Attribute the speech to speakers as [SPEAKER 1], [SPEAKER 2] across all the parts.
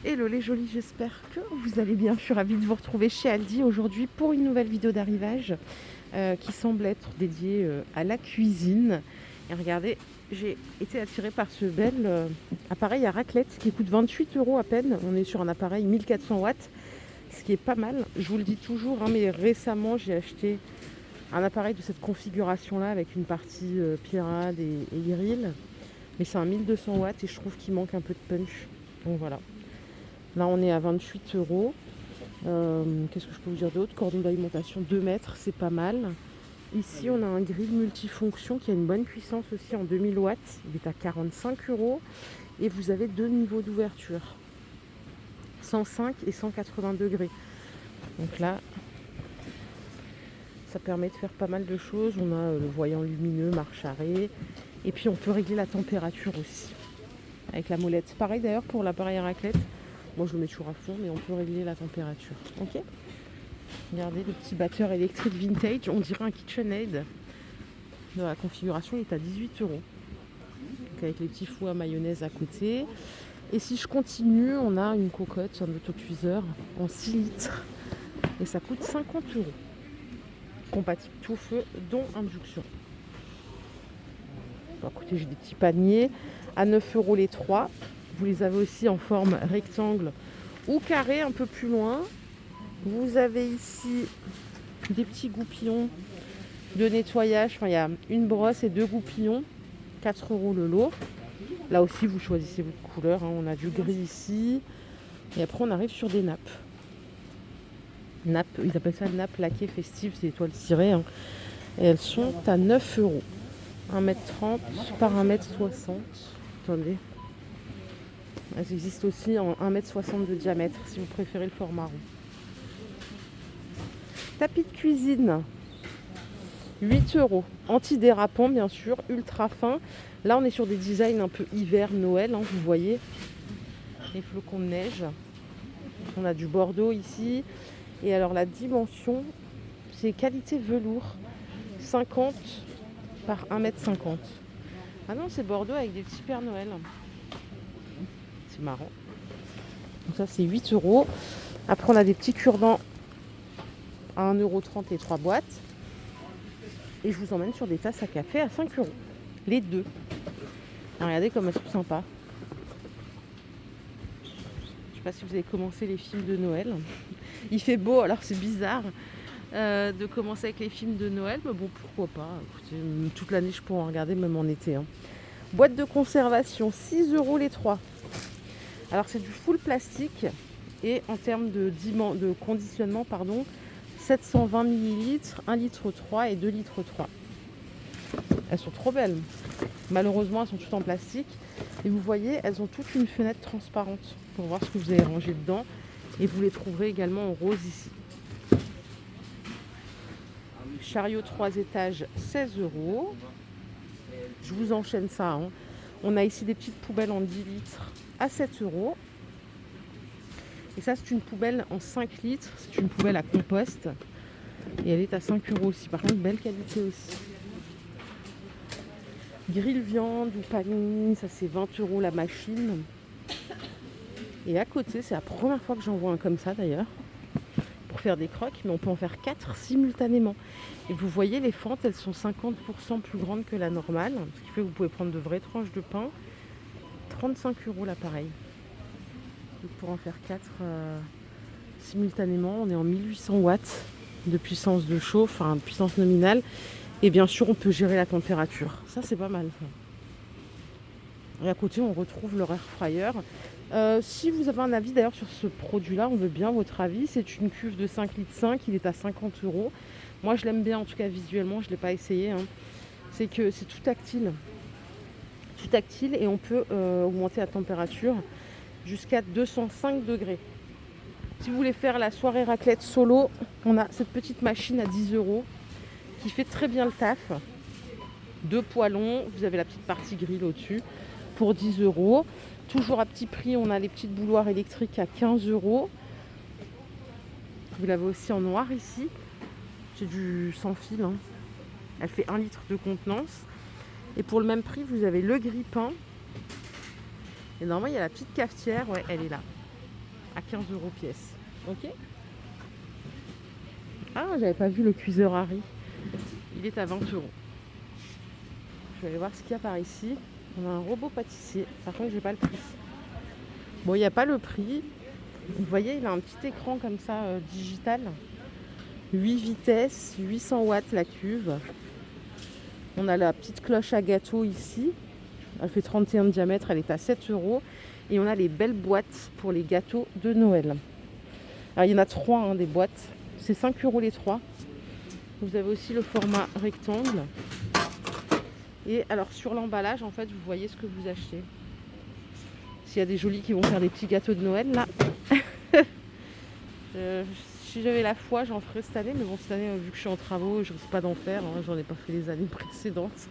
[SPEAKER 1] Hello les jolis, j'espère que vous allez bien. Je suis ravie de vous retrouver chez Aldi aujourd'hui pour une nouvelle vidéo d'arrivage qui semble être dédiée à la cuisine. Et regardez, j'ai été attirée par ce bel appareil à raclette qui coûte 28 € à peine. On est sur un appareil 1400 watts, ce qui est pas mal. Je vous le dis toujours, hein, mais récemment j'ai acheté un appareil de cette configuration-là avec une partie pirate et grill. Mais c'est un 1200 watts et je trouve qu'il manque un peu de punch. Donc voilà. Là, on est à 28 €. Qu'est-ce que je peux vous dire d'autre? Cordon d'alimentation 2 mètres, c'est pas mal. Ici, on a un grill multifonction qui a une bonne puissance aussi en 2000 watts. Il est à 45 €. Et vous avez deux niveaux d'ouverture, 105 et 180 degrés. Donc là, ça permet de faire pas mal de choses. On a le voyant lumineux, marche arrêt. Et puis, on peut régler la température aussi avec la molette. Pareil d'ailleurs pour l'appareil à raclette. Moi, je le mets toujours à fond, mais on peut régler la température. Ok. Regardez le petit batteur électrique vintage. On dirait un KitchenAid. Dans la configuration, il est à 18 €. Donc, avec les petits fours à mayonnaise à côté. Et si je continue, on a une cocotte, un autocuiseur en 6 litres. Et ça coûte 50 €. Compatible tout feu, dont induction. Bon, écoutez, j'ai des petits paniers à 9 € les 3. Vous les avez aussi en forme rectangle ou carré un peu plus loin. Vous avez ici des petits goupillons de nettoyage. Enfin, il y a une brosse et deux goupillons. 4 € le lot. Là aussi, vous choisissez votre couleur. Hein. On a du gris ici. Et après, on arrive sur des nappes. Nappes, ils appellent ça nappes laquées festives. C'est étoiles cirées. Hein. Et elles sont à 9 €. 1,30 m par 1,60 m. Attendez. Elles existent aussi en 1,60 m de diamètre, si vous préférez le format rond. Tapis de cuisine, 8 €. Antidérapant, bien sûr, ultra fin. Là, on est sur des designs un peu hiver, Noël, hein, vous voyez. Les flocons de neige. On a du bordeaux ici. Et alors, la dimension, c'est qualité velours. 50 par 1,50 m. Ah non, c'est bordeaux avec des petits Pères Noël. C'est marrant. Donc ça, c'est 8 €. Après, on a des petits cure-dents à 1,30 € les 3 boîtes. Et je vous emmène sur des tasses à café à 5 €. Les deux. Alors, regardez comme elles sont sympas. Je ne sais pas si vous avez commencé les films de Noël. Il fait beau, alors c'est bizarre de commencer avec les films de Noël. Mais bon, pourquoi pas. Écoutez, toute l'année, je pourrais en regarder, même en été. Hein. Boîte de conservation, 6 € les 3. Alors, c'est du full plastique. Et en termes de conditionnement, 720 ml, 1,3 litre et 2,3 litres. Elles sont trop belles. Malheureusement, elles sont toutes en plastique. Et vous voyez, elles ont toutes une fenêtre transparente pour voir ce que vous avez rangé dedans. Et vous les trouverez également en rose ici. Chariot 3 étages, 16 €. Je vous enchaîne ça. Hein. On a ici des petites poubelles en 10 litres à 7 €. Et ça, c'est une poubelle en 5 litres. C'est une poubelle à compost. Et elle est à 5 € aussi. Par contre, belle qualité aussi. Grill viande ou panini, ça c'est 20 € la machine. Et à côté, c'est la première fois que j'en vois un comme ça d'ailleurs. Pour faire des croques, mais on peut en faire 4 simultanément. Et vous voyez, les fentes, elles sont 50% plus grandes que la normale. Ce qui fait que vous pouvez prendre de vraies tranches de pain. 35 € l'appareil. Donc pour en faire 4 simultanément, on est en 1800 watts de puissance de chauffe, enfin de puissance nominale. Et bien sûr, on peut gérer la température. Ça, c'est pas mal. Ça. Et à côté, on retrouve leur air fryer. Si vous avez un avis d'ailleurs sur ce produit-là, on veut bien votre avis. C'est une cuve de 5,5 litres. Il est à 50 €. Moi, je l'aime bien, en tout cas visuellement. Je ne l'ai pas essayé. Hein. C'est que c'est tout tactile. Tout tactile et on peut augmenter la température jusqu'à 205 degrés. Si vous voulez faire la soirée raclette solo, on a cette petite machine à 10 € qui fait très bien le taf. 2 poêlons, vous avez la petite partie grill au-dessus pour 10 €. Toujours à petit prix, on a les petites bouilloires électriques à 15 €. Vous l'avez aussi en noir ici. C'est du sans fil. Hein. Elle fait 1 litre de contenance. Et pour le même prix, vous avez le grille-pain. Et normalement, il y a la petite cafetière. Ouais, elle est là. à 15 € pièce. Ok. Ah, j'avais pas vu le cuiseur Harry. Il est à 20 €. Je vais aller voir ce qu'il y a par ici. On a un robot pâtissier. Par contre, j'ai pas le prix. Bon, il n'y a pas le prix. Vous voyez, il a un petit écran comme ça, digital. 8 vitesses, 800 watts la cuve. On a la petite cloche à gâteau ici. Elle fait 31 de diamètre, elle est à 7 €. Et on a les belles boîtes pour les gâteaux de Noël. Alors, il y en a 3 des boîtes. C'est 5 € les 3. Vous avez aussi le format rectangle. Et alors sur l'emballage, en fait, vous voyez ce que vous achetez. S'il y a des jolis qui vont faire des petits gâteaux de Noël, là. Si j'avais la foi, j'en ferais cette année. Mais bon, cette année, vu que je suis en travaux, je risque pas d'en faire. J'en ai pas fait les années précédentes.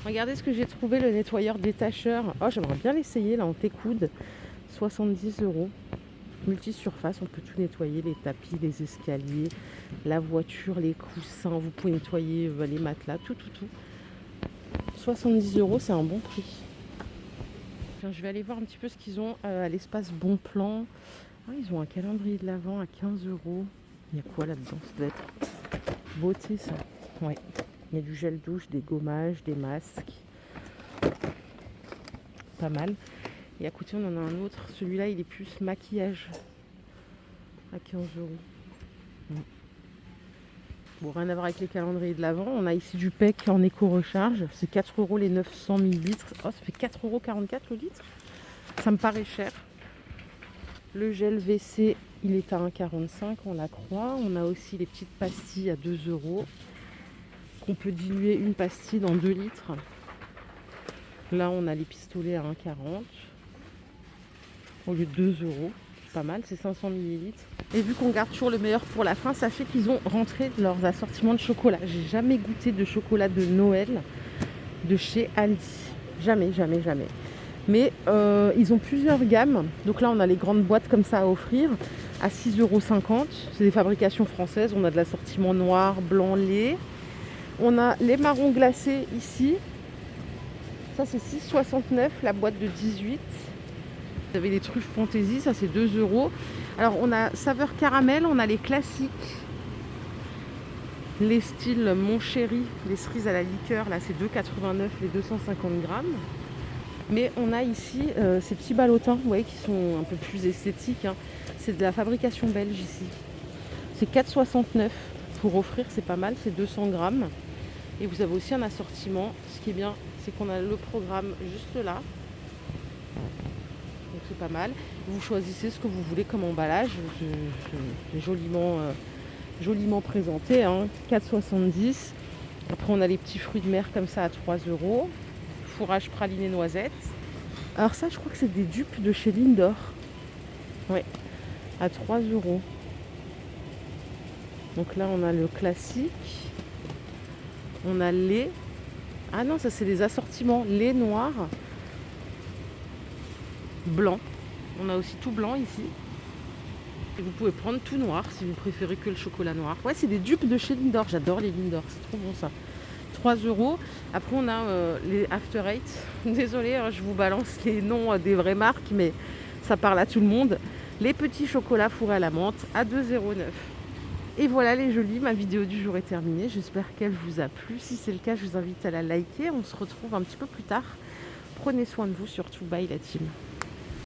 [SPEAKER 1] Regardez ce que j'ai trouvé, le nettoyeur détacheur. Oh, j'aimerais bien l'essayer, là, en Técoude. 70 €. Multi-surface, on peut tout nettoyer, les tapis, les escaliers, la voiture, les coussins. Vous pouvez nettoyer les matelas, tout. 70 €, c'est un bon prix. Tiens, je vais aller voir un petit peu ce qu'ils ont à l'espace Bon Plan. Ah, ils ont un calendrier de l'Avent à 15 €. Il y a quoi là-dedans? Ça doit être beauté, ça. Ouais. Il y a du gel douche, des gommages, des masques. Pas mal. Et à côté, on en a un autre. Celui-là, il est plus maquillage. À 15 €. Bon, rien à voir avec les calendriers de l'Avent. On a ici du PEC en éco-recharge. C'est 4 € les 900 ml. Oh, ça fait 4,44 € le litre. Ça me paraît cher. Le gel WC, il est à 1,45 €, on la croit. On a aussi les petites pastilles à 2 €. Qu'on peut diluer une pastille dans 2 litres. Là, on a les pistolets à 1,40 € au lieu de 2 €. Pas mal, c'est 500 ml. Et vu qu'on garde toujours le meilleur pour la fin, sachez qu'ils ont rentré leurs assortiments de chocolat. J'ai jamais goûté de chocolat de Noël de chez Aldi. Jamais. Mais ils ont plusieurs gammes. Donc là, on a les grandes boîtes comme ça à offrir à 6,50 €. C'est des fabrications françaises. On a de l'assortiment noir, blanc, lait. On a les marrons glacés ici. Ça, c'est 6,69 € la boîte de 18. Vous avez les truffes fantaisie, ça c'est 2 €. Alors on a saveur caramel, on a les classiques. Les styles Mon Chéri, les cerises à la liqueur, là c'est 2,89 € les 250 grammes. Mais on a ici ces petits ballotins, vous voyez, qui sont un peu plus esthétiques. C'est de la fabrication belge ici. C'est 4,69 € pour offrir, c'est pas mal, c'est 200 grammes. Et vous avez aussi un assortiment. Ce qui est bien, c'est qu'on a le programme juste là. Donc c'est pas mal. Vous choisissez ce que vous voulez comme emballage. C'est joliment présenté. 4,70 €. Après on a les petits fruits de mer comme ça à 3 €. Fourrage praliné noisette. Alors ça, je crois que c'est des dupes de chez Lindor. Ouais, à 3 €. Donc là on a le classique. On a lait. Ah non, ça c'est des assortiments. Lait noir. Blanc. On a aussi tout blanc ici. Et vous pouvez prendre tout noir si vous préférez que le chocolat noir. Ouais, c'est des dupes de chez Lindor. J'adore les Lindor, c'est trop bon ça. 3 €. Après on a les After Eight. Désolée, je vous balance les noms des vraies marques, mais ça parle à tout le monde. Les petits chocolats fourrés à la menthe à 2,09 €. Et voilà les jolis, ma vidéo du jour est terminée. J'espère qu'elle vous a plu. Si c'est le cas, je vous invite à la liker. On se retrouve un petit peu plus tard. Prenez soin de vous surtout. Bye la team.